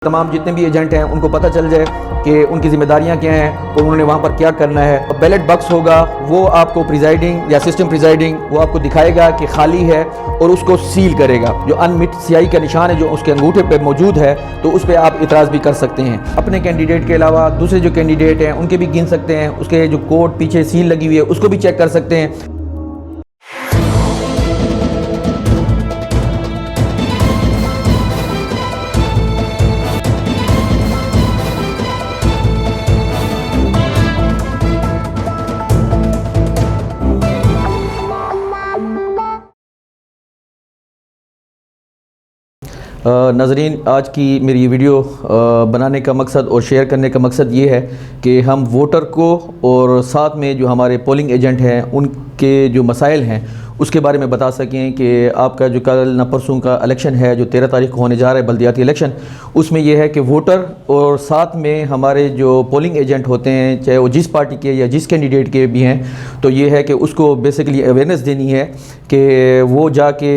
تمام جتنے بھی ایجنٹ ہیں ان کو پتہ چل جائے کہ ان کی ذمہ داریاں کیا ہیں اور انہوں نے وہاں پر کیا کرنا ہے۔ بیلٹ باکس ہوگا وہ آپ کو پریزائڈنگ یا سسٹم پریزائڈنگ وہ آپ کو دکھائے گا کہ خالی ہے اور اس کو سیل کرے گا۔ جو انمٹ سیاہی کا نشان ہے جو اس کے انگوٹھے پہ موجود ہے تو اس پہ آپ اعتراض بھی کر سکتے ہیں۔ اپنے کینڈیڈیٹ کے علاوہ دوسرے جو کینڈیڈیٹ ہیں ان کے بھی گن سکتے ہیں، اس کے جو کوڈ پیچھے سیل لگی ہوئی ہے اس کو بھی چیک کر سکتے ہیں۔ ناظرین، آج کی میری ویڈیو بنانے کا مقصد اور شیئر کرنے کا مقصد یہ ہے کہ ہم ووٹر کو اور ساتھ میں جو ہمارے پولنگ ایجنٹ ہیں ان کے جو مسائل ہیں اس کے بارے میں بتا سکیں کہ آپ کا جو کل نہ پرسوں کا الیکشن ہے جو 13 تاریخ کو ہونے جا رہا ہے بلدیاتی الیکشن، اس میں یہ ہے کہ ووٹر اور ساتھ میں ہمارے جو پولنگ ایجنٹ ہوتے ہیں چاہے وہ جس پارٹی کے یا جس کینڈیڈیٹ کے بھی ہیں، تو یہ ہے کہ اس کو بیسیکلی اویئرنیس دینی ہے کہ وہ جا کے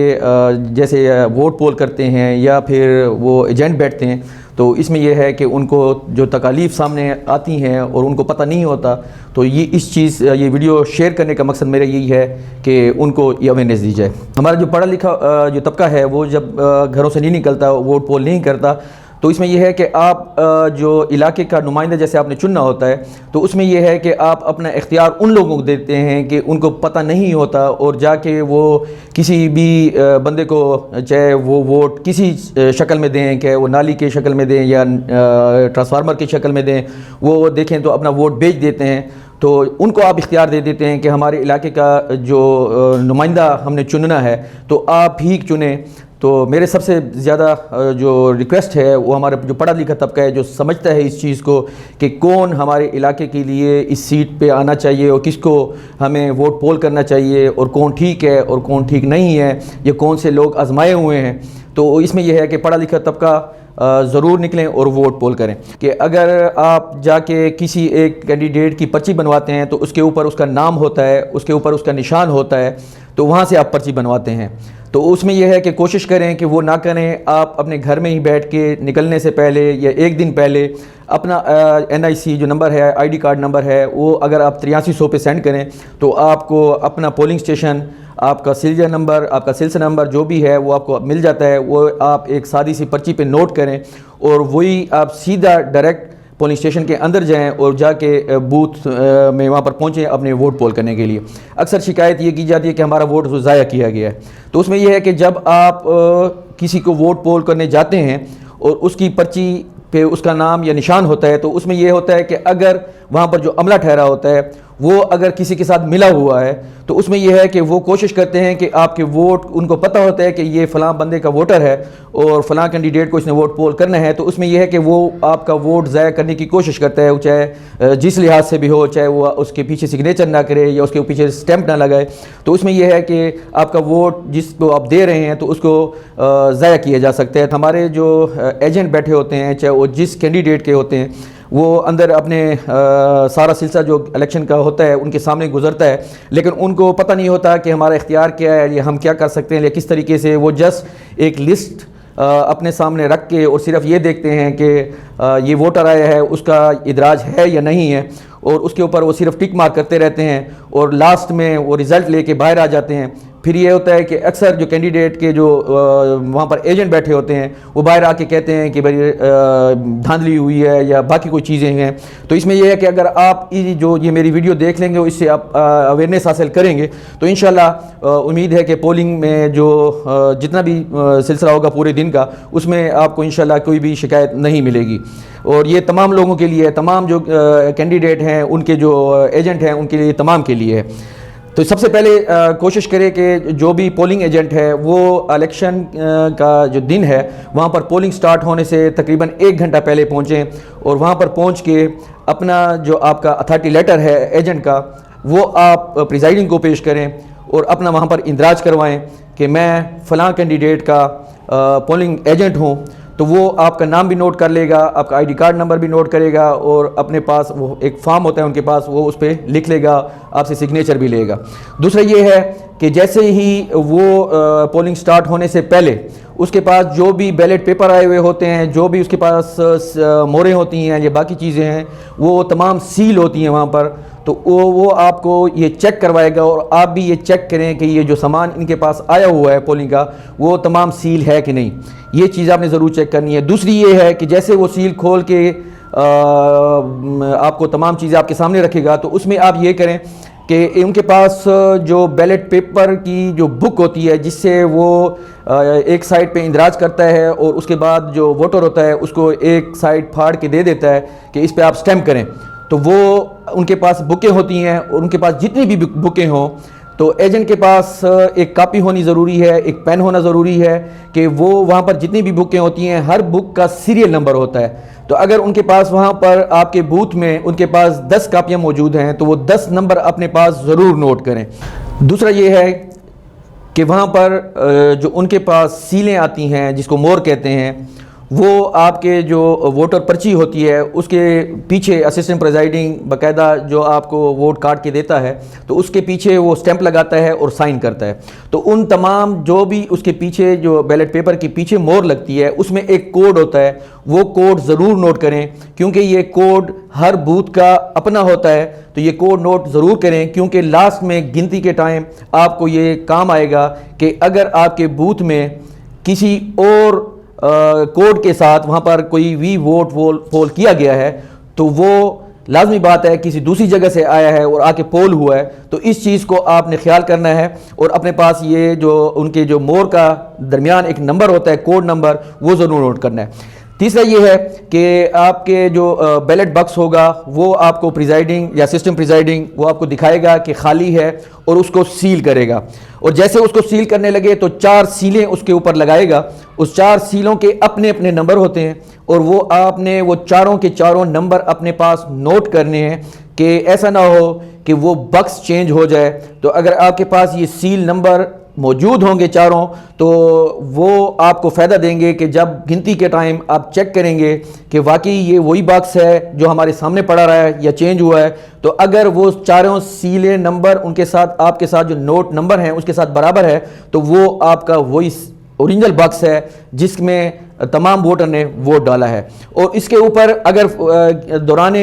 جیسے ووٹ پول کرتے ہیں یا پھر وہ ایجنٹ بیٹھتے ہیں تو اس میں یہ ہے کہ ان کو جو تکالیف سامنے آتی ہیں اور ان کو پتہ نہیں ہوتا، تو یہ ویڈیو شیئر کرنے کا مقصد میرا یہی ہے کہ ان کو یہ اویئرنیس دی جائے۔ ہمارا جو پڑھا لکھا جو طبقہ ہے وہ جب گھروں سے نہیں نکلتا، ووٹ پول نہیں کرتا، تو اس میں یہ ہے کہ آپ جو علاقے کا نمائندہ جیسے آپ نے چننا ہوتا ہے تو اس میں یہ ہے کہ آپ اپنا اختیار ان لوگوں کو دیتے ہیں کہ ان کو پتہ نہیں ہوتا اور جا کے وہ کسی بھی بندے کو چاہے وہ ووٹ کسی شکل میں دیں، کہ وہ نالی کی شکل میں دیں یا ٹرانسفارمر کی شکل میں دیں، وہ دیکھیں تو اپنا ووٹ بیچ دیتے ہیں۔ تو ان کو آپ اختیار دے دیتے ہیں کہ ہمارے علاقے کا جو نمائندہ ہم نے چننا ہے تو آپ ہی چنیں۔ تو میرے سب سے زیادہ جو ریکویسٹ ہے وہ ہمارے جو پڑھا لکھا طبقہ ہے جو سمجھتا ہے اس چیز کو کہ کون ہمارے علاقے کے لیے اس سیٹ پہ آنا چاہیے اور کس کو ہمیں ووٹ پول کرنا چاہیے اور کون ٹھیک ہے اور کون ٹھیک نہیں ہے، یہ کون سے لوگ آزمائے ہوئے ہیں، تو اس میں یہ ہے کہ پڑھا لکھا طبقہ ضرور نکلیں اور ووٹ پول کریں۔ کہ اگر آپ جا کے کسی ایک کینڈیڈیٹ کی پرچی بنواتے ہیں تو اس کے اوپر اس کا نام ہوتا ہے، اس کے اوپر اس کا نشان ہوتا ہے، تو وہاں سے آپ پرچی بنواتے ہیں، تو اس میں یہ ہے کہ کوشش کریں کہ وہ نہ کریں۔ آپ اپنے گھر میں ہی بیٹھ کے نکلنے سے پہلے یا ایک دن پہلے اپنا NIC جو نمبر ہے، ID کارڈ نمبر ہے، وہ اگر آپ 8300 پہ سینڈ کریں تو آپ کو اپنا پولنگ اسٹیشن، آپ کا سلسلہ نمبر، آپ کا سلسلہ نمبر جو بھی ہے وہ آپ کو مل جاتا ہے۔ وہ آپ ایک سادی سی پرچی پہ نوٹ کریں اور وہی آپ سیدھا ڈائریکٹ پولنگ اسٹیشن کے اندر جائیں اور جا کے بوتھ میں وہاں پر پہنچیں اپنے ووٹ پول کرنے کے لیے۔ اکثر شکایت یہ کی جاتی ہے کہ ہمارا ووٹ ضائع کیا گیا ہے، تو اس میں یہ ہے کہ جب آپ کسی کو ووٹ پول کرنے جاتے ہیں اور اس کی پرچی پہ اس کا نام یا نشان ہوتا ہے تو اس میں یہ ہوتا ہے کہ اگر وہاں پر جو عملہ ٹھہرا ہوتا ہے وہ اگر کسی کے ساتھ ملا ہوا ہے تو اس میں یہ ہے کہ وہ کوشش کرتے ہیں کہ آپ کے ووٹ، ان کو پتہ ہوتا ہے کہ یہ فلاں بندے کا ووٹر ہے اور فلاں کینڈیڈیٹ کو اس نے ووٹ پول کرنا ہے، تو اس میں یہ ہے کہ وہ آپ کا ووٹ ضائع کرنے کی کوشش کرتا ہے، چاہے جس لحاظ سے بھی ہو، چاہے وہ اس کے پیچھے سگنیچر نہ کرے یا اس کے پیچھے سٹیمپ نہ لگائے، تو اس میں یہ ہے کہ آپ کا ووٹ جس کو آپ دے رہے ہیں تو اس کو ضائع کیا جا سکتا ہے۔ ہمارے جو ایجنٹ بیٹھے ہوتے ہیں چاہے وہ جس کینڈیڈیٹ کے ہوتے ہیں وہ اندر اپنے سارا سلسلہ جو الیکشن کا ہوتا ہے ان کے سامنے گزرتا ہے، لیکن ان کو پتہ نہیں ہوتا کہ ہمارا اختیار کیا ہے یا ہم کیا کر سکتے ہیں یا کس طریقے سے۔ وہ جسٹ ایک لسٹ اپنے سامنے رکھ کے اور صرف یہ دیکھتے ہیں کہ یہ ووٹر آیا ہے، اس کا ادراج ہے یا نہیں ہے، اور اس کے اوپر وہ صرف ٹک مارک کرتے رہتے ہیں اور لاسٹ میں وہ رزلٹ لے کے باہر آ جاتے ہیں۔ پھر یہ ہوتا ہے کہ اکثر جو کینڈیڈیٹ کے جو وہاں پر ایجنٹ بیٹھے ہوتے ہیں وہ باہر آ کے کہتے ہیں کہ بھائی دھاندلی ہوئی ہے یا باقی کوئی چیزیں ہیں، تو اس میں یہ ہے کہ اگر آپ یہ میری ویڈیو دیکھ لیں گے اس سے آپ اویئرنیس حاصل کریں گے تو انشاءاللہ امید ہے کہ پولنگ میں جو جتنا بھی سلسلہ ہوگا پورے دن کا اس میں آپ کو انشاءاللہ کوئی بھی شکایت نہیں ملے گی۔ اور یہ تمام لوگوں کے لیے، تمام جو کینڈیڈیٹ ہیں ان کے جو ایجنٹ ہیں ان کے لیے، تمام کے لیے ہے۔ تو سب سے پہلے کوشش کرے کہ جو بھی پولنگ ایجنٹ ہے وہ الیکشن کا جو دن ہے وہاں پر پولنگ سٹارٹ ہونے سے تقریباً 1 گھنٹہ پہلے پہنچیں اور وہاں پر پہنچ کے اپنا جو آپ کا اتھارٹی لیٹر ہے ایجنٹ کا وہ آپ پریزائڈنگ کو پیش کریں اور اپنا وہاں پر اندراج کروائیں کہ میں فلاں کینڈیڈیٹ کا پولنگ ایجنٹ ہوں، تو وہ آپ کا نام بھی نوٹ کر لے گا، آپ کا ID کارڈ نمبر بھی نوٹ کرے گا اور اپنے پاس وہ ایک فارم ہوتا ہے ان کے پاس، وہ اس پہ لکھ لے گا، آپ سے سگنیچر بھی لے گا۔ دوسرا یہ ہے کہ جیسے ہی وہ پولنگ سٹارٹ ہونے سے پہلے اس کے پاس جو بھی بیلٹ پیپر آئے ہوئے ہوتے ہیں, جو بھی اس کے پاس موریں ہوتی ہیں یا باقی چیزیں ہیں, وہ تمام سیل ہوتی ہیں وہاں پر. تو وہ آپ کو یہ چیک کروائے گا, اور آپ بھی یہ چیک کریں کہ یہ جو سامان ان کے پاس آیا ہوا ہے پولنگ کا وہ تمام سیل ہے کہ نہیں. یہ چیز آپ نے ضرور چیک کرنی ہے. دوسری یہ ہے کہ جیسے وہ سیل کھول کے آپ کو تمام چیزیں آپ کے سامنے رکھے گا, تو اس میں آپ یہ کریں کہ ان کے پاس جو بیلٹ پیپر کی جو بک ہوتی ہے جس سے وہ ایک سائڈ پہ اندراج کرتا ہے اور اس کے بعد جو ووٹر ہوتا ہے اس کو ایک سائڈ پھاڑ کے دے دیتا ہے کہ اس پہ آپ سٹیمپ کریں, تو وہ ان کے پاس بکیں ہوتی ہیں, اور ان کے پاس جتنی بھی بکیں ہوں تو ایجنٹ کے پاس ایک کاپی ہونی ضروری ہے, ایک پین ہونا ضروری ہے کہ وہ وہاں پر جتنی بھی بکیں ہوتی ہیں ہر بک کا سیریل نمبر ہوتا ہے. تو اگر ان کے پاس وہاں پر آپ کے بوتھ میں ان کے پاس 10 کاپیاں موجود ہیں تو وہ 10 نمبر اپنے پاس ضرور نوٹ کریں. دوسرا یہ ہے کہ وہاں پر جو ان کے پاس سیلیں آتی ہیں جس کو مور کہتے ہیں, وہ آپ کے جو ووٹر پرچی ہوتی ہے اس کے پیچھے اسسٹنٹ پریزائڈنگ باقاعدہ جو آپ کو ووٹ کاٹ کے دیتا ہے تو اس کے پیچھے وہ سٹیمپ لگاتا ہے اور سائن کرتا ہے. تو ان تمام جو بھی اس کے پیچھے جو بیلٹ پیپر کے پیچھے مور لگتی ہے اس میں ایک کوڈ ہوتا ہے, وہ کوڈ ضرور نوٹ کریں کیونکہ یہ کوڈ ہر بوتھ کا اپنا ہوتا ہے. تو یہ کوڈ نوٹ ضرور کریں کیونکہ لاسٹ میں گنتی کے ٹائم آپ کو یہ کام آئے گا کہ اگر آپ کے بوتھ میں کسی اور کوڈ کے ساتھ وہاں پر کوئی وی ووٹ پول کیا گیا ہے تو وہ لازمی بات ہے کسی دوسری جگہ سے آیا ہے اور آ کے پول ہوا ہے, تو اس چیز کو آپ نے خیال کرنا ہے اور اپنے پاس یہ جو ان کے جو مور کا درمیان ایک نمبر ہوتا ہے کوڈ نمبر, وہ ضرور نوٹ کرنا ہے. تیسرا یہ ہے کہ آپ کے جو بیلٹ باکس ہوگا وہ آپ کو پریزائڈنگ یا سسٹم پریزائڈنگ وہ آپ کو دکھائے گا کہ خالی ہے اور اس کو سیل کرے گا, اور جیسے اس کو سیل کرنے لگے تو 4 سیلیں اس کے اوپر لگائے گا. اس 4 سیلوں کے اپنے اپنے نمبر ہوتے ہیں اور وہ آپ نے وہ چاروں کے چاروں نمبر اپنے پاس نوٹ کرنے ہیں کہ ایسا نہ ہو کہ وہ باکس چینج ہو جائے. تو اگر آپ کے پاس یہ سیل نمبر موجود ہوں گے چاروں تو وہ آپ کو فائدہ دیں گے کہ جب گنتی کے ٹائم آپ چیک کریں گے کہ واقعی یہ وہی باکس ہے جو ہمارے سامنے پڑا رہا ہے یا چینج ہوا ہے. تو اگر وہ چاروں سیلیں نمبر ان کے ساتھ آپ کے ساتھ جو نوٹ نمبر ہیں اس کے ساتھ برابر ہے تو وہ آپ کا وہی اوریجنل باکس ہے جس میں تمام ووٹر نے ووٹ ڈالا ہے. اور اس کے اوپر اگر دوران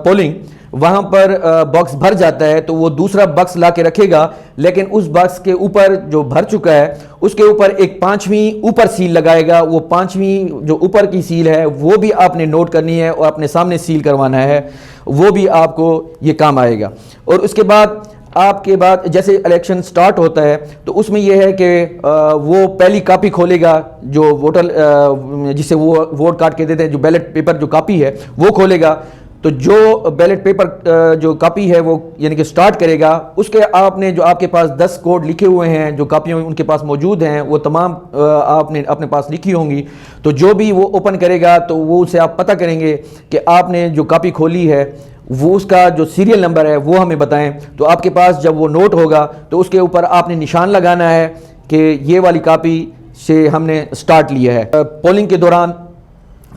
پولنگ وہاں پر باکس بھر جاتا ہے تو وہ دوسرا باکس لا کے رکھے گا, لیکن اس باکس کے اوپر جو بھر چکا ہے اس کے اوپر ایک 5ویں اوپر سیل لگائے گا. وہ 5ویں جو اوپر کی سیل ہے وہ بھی آپ نے نوٹ کرنی ہے اور اپنے سامنے سیل کروانا ہے, وہ بھی آپ کو یہ کام آئے گا. اور اس کے بعد آپ کے بعد جیسے الیکشن سٹارٹ ہوتا ہے تو اس میں یہ ہے کہ وہ پہلی کاپی کھولے گا جو ووٹر جسے وہ ووٹ کاٹ کے دیتے ہیں, جو بیلٹ پیپر جو کاپی ہے وہ کھولے گا. تو جو بیلٹ پیپر جو کاپی ہے وہ یعنی کہ سٹارٹ کرے گا, اس کے آپ نے جو آپ کے پاس 10 کوڈ لکھے ہوئے ہیں جو کاپیوں ان کے پاس موجود ہیں وہ تمام آپ نے اپنے پاس لکھی ہوں گی. تو جو بھی وہ اوپن کرے گا تو وہ اسے آپ پتہ کریں گے کہ آپ نے جو کاپی کھولی ہے وہ اس کا جو سیریل نمبر ہے وہ ہمیں بتائیں. تو آپ کے پاس جب وہ نوٹ ہوگا تو اس کے اوپر آپ نے نشان لگانا ہے کہ یہ والی کاپی سے ہم نے سٹارٹ لیا ہے. پولنگ کے دوران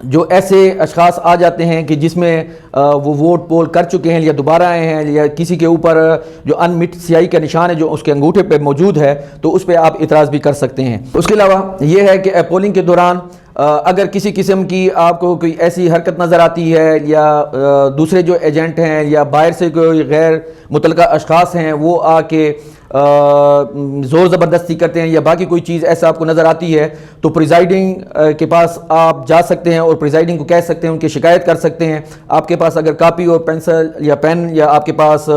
جو ایسے اشخاص آ جاتے ہیں کہ جس میں وہ ووٹ پول کر چکے ہیں یا دوبارہ آئے ہیں یا کسی کے اوپر جو انمٹ سیاہی کا نشان ہے جو اس کے انگوٹھے پہ موجود ہے تو اس پہ آپ اعتراض بھی کر سکتے ہیں. اس کے علاوہ یہ ہے کہ پولنگ کے دوران اگر کسی قسم کی آپ کو کوئی ایسی حرکت نظر آتی ہے یا دوسرے جو ایجنٹ ہیں یا باہر سے کوئی غیر متعلقہ اشخاص ہیں وہ آ کے زور زبردستی کرتے ہیں یا باقی کوئی چیز ایسا آپ کو نظر آتی ہے تو پریزائڈنگ کے پاس آپ جا سکتے ہیں اور پریزائڈنگ کو کہہ سکتے ہیں, ان کی شکایت کر سکتے ہیں. آپ کے پاس اگر کاپی اور پینسل یا پین یا آپ کے پاس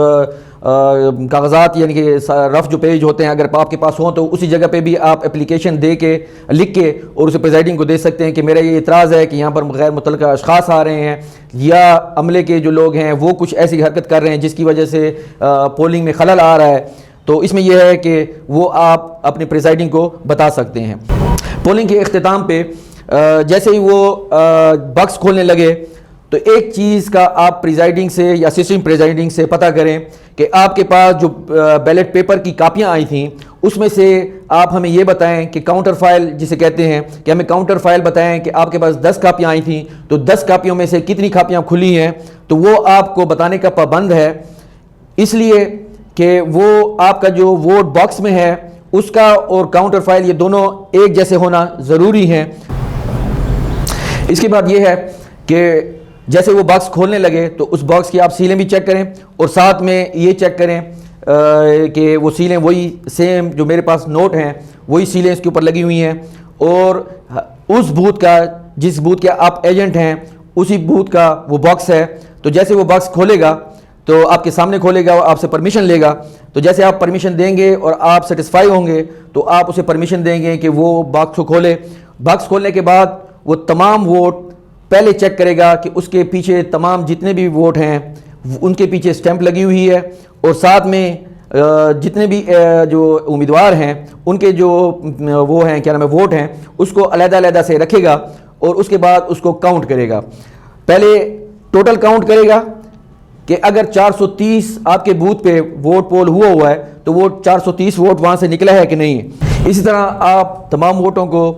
کاغذات یعنی کہ رف جو پیج ہوتے ہیں اگر آپ کے پاس ہوں تو اسی جگہ پہ بھی آپ اپلیکیشن دے کے لکھ کے اور اسے پریزائڈنگ کو دے سکتے ہیں کہ میرا یہ اعتراض ہے کہ یہاں پر غیر متعلقہ اشخاص آ رہے ہیں یا عملے کے جو لوگ ہیں وہ کچھ ایسی حرکت کر رہے ہیں جس کی وجہ سے پولنگ میں خلل آ رہا ہے. تو اس میں یہ ہے کہ وہ آپ اپنے پریزائڈنگ کو بتا سکتے ہیں. پولنگ کے اختتام پہ جیسے ہی وہ باکس کھولنے لگے تو ایک چیز کا آپ پریزائڈنگ سے یا اسسٹنٹ پریزائڈنگ سے پتہ کریں کہ آپ کے پاس جو بیلٹ پیپر کی کاپیاں آئی تھیں اس میں سے آپ ہمیں یہ بتائیں کہ کاؤنٹر فائل جسے کہتے ہیں کہ ہمیں کاؤنٹر فائل بتائیں کہ آپ کے پاس 10 کاپیاں آئی تھیں تو 10 کاپیوں میں سے کتنی کاپیاں کھلی ہیں. تو وہ آپ کو بتانے کا پابند ہے اس لیے کہ وہ آپ کا جو ووٹ باکس میں ہے اس کا اور کاؤنٹر فائل یہ دونوں ایک جیسے ہونا ضروری ہیں۔ اس کے بعد یہ ہے کہ جیسے وہ باکس کھولنے لگے تو اس باکس کی آپ سیلیں بھی چیک کریں، اور ساتھ میں یہ چیک کریں کہ وہ سیلیں وہی سیم جو میرے پاس نوٹ ہیں وہی سیلیں اس کے اوپر لگی ہوئی ہیں، اور اس بوتھ کا جس بوتھ کے آپ ایجنٹ ہیں اسی بوتھ کا وہ باکس ہے۔ تو جیسے وہ باکس کھولے گا تو آپ کے سامنے کھولے گا، آپ سے پرمیشن لے گا، تو جیسے آپ پرمیشن دیں گے اور آپ سیٹسفائی ہوں گے تو آپ اسے پرمیشن دیں گے کہ وہ باکس کو کھولے۔ باکس کھولنے کے بعد وہ تمام ووٹ پہلے چیک کرے گا کہ اس کے پیچھے تمام جتنے بھی ووٹ ہیں ان کے پیچھے سٹیمپ لگی ہوئی ہے، اور ساتھ میں جتنے بھی جو امیدوار ہیں ان کے جو وہ ہیں کیا نام ہے ووٹ ہیں اس کو علیحدہ علیحدہ سے رکھے گا، اور اس کے بعد اس کو کاؤنٹ کرے گا۔ پہلے ٹوٹل کاؤنٹ کرے گا کہ اگر 430 آپ کے بوتھ پہ ووٹ پول ہوا ہے تو وہ 430 ووٹ وہاں سے نکلا ہے کہ نہیں ہے۔ اسی طرح آپ تمام ووٹوں کو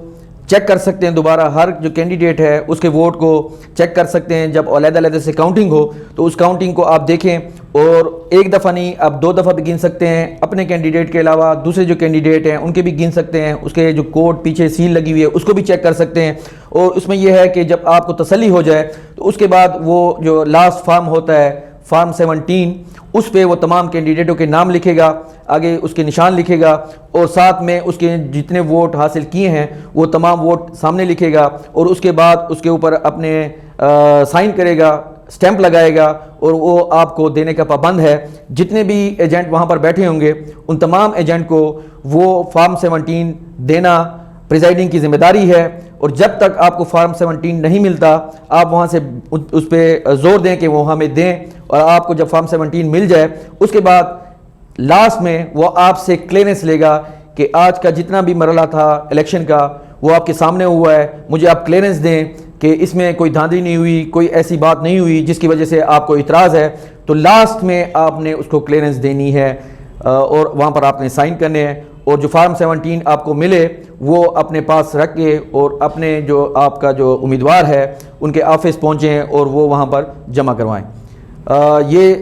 چیک کر سکتے ہیں، دوبارہ ہر جو کینڈیڈیٹ ہے اس کے ووٹ کو چیک کر سکتے ہیں جب علیحدہ علیحدہ سے کاؤنٹنگ ہو، تو اس کاؤنٹنگ کو آپ دیکھیں، اور ایک دفعہ نہیں آپ 2 دفعہ بھی گن سکتے ہیں، اپنے کینڈیڈیٹ کے علاوہ دوسرے جو کینڈیڈیٹ ہیں ان کے بھی گن سکتے ہیں، اس کے جو کوڈ پیچھے سیل لگی ہوئی ہے اس کو بھی چیک کر سکتے ہیں۔ اور اس میں یہ ہے کہ جب آپ کو تسلی ہو جائے تو اس کے بعد وہ جو لاسٹ فارم ہوتا ہے فارم 17 اس پہ وہ تمام کینڈیڈیٹوں کے نام لکھے گا، آگے اس کے نشان لکھے گا، اور ساتھ میں اس کے جتنے ووٹ حاصل کیے ہیں وہ تمام ووٹ سامنے لکھے گا، اور اس کے بعد اس کے اوپر اپنے سائن کرے گا، سٹیمپ لگائے گا، اور وہ آپ کو دینے کا پابند ہے۔ جتنے بھی ایجنٹ وہاں پر بیٹھے ہوں گے ان تمام ایجنٹ کو وہ فارم 17 دینا پریزائڈنگ کی ذمہ داری ہے، اور جب تک آپ کو فارم 17 نہیں ملتا آپ وہاں سے اس پہ زور دیں کہ وہ ہمیں دیں، اور آپ کو جب فارم 17 مل جائے اس کے بعد لاسٹ میں وہ آپ سے کلیئرنس لے گا کہ آج کا جتنا بھی مرحلہ تھا الیکشن کا وہ آپ کے سامنے ہوا ہے، مجھے آپ کلیئرنس دیں کہ اس میں کوئی دھاندلی نہیں ہوئی، کوئی ایسی بات نہیں ہوئی جس کی وجہ سے آپ کو اعتراض ہے۔ تو لاسٹ میں آپ نے اس کو کلیئرنس دینی ہے، اور وہاں پر آپ نے سائن کرنے ہیں، اور جو فارم 17 آپ کو ملے وہ اپنے پاس رکھ کے اور اپنے جو آپ کا جو امیدوار ہے ان کے آفس پہنچیں اور وہ وہاں پر جمع کروائیں۔ یہ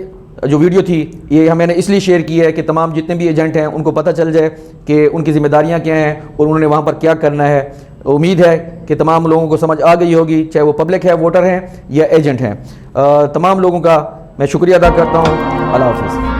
جو ویڈیو تھی یہ میں نے اس لیے شیئر کی ہے کہ تمام جتنے بھی ایجنٹ ہیں ان کو پتہ چل جائے کہ ان کی ذمہ داریاں کیا ہیں اور انہوں نے وہاں پر کیا کرنا ہے۔ امید ہے کہ تمام لوگوں کو سمجھ آ گئی ہوگی، چاہے وہ پبلک ہے، ووٹر ہیں یا ایجنٹ ہیں۔ تمام لوگوں کا میں شکریہ ادا کرتا ہوں۔ اللہ حافظ۔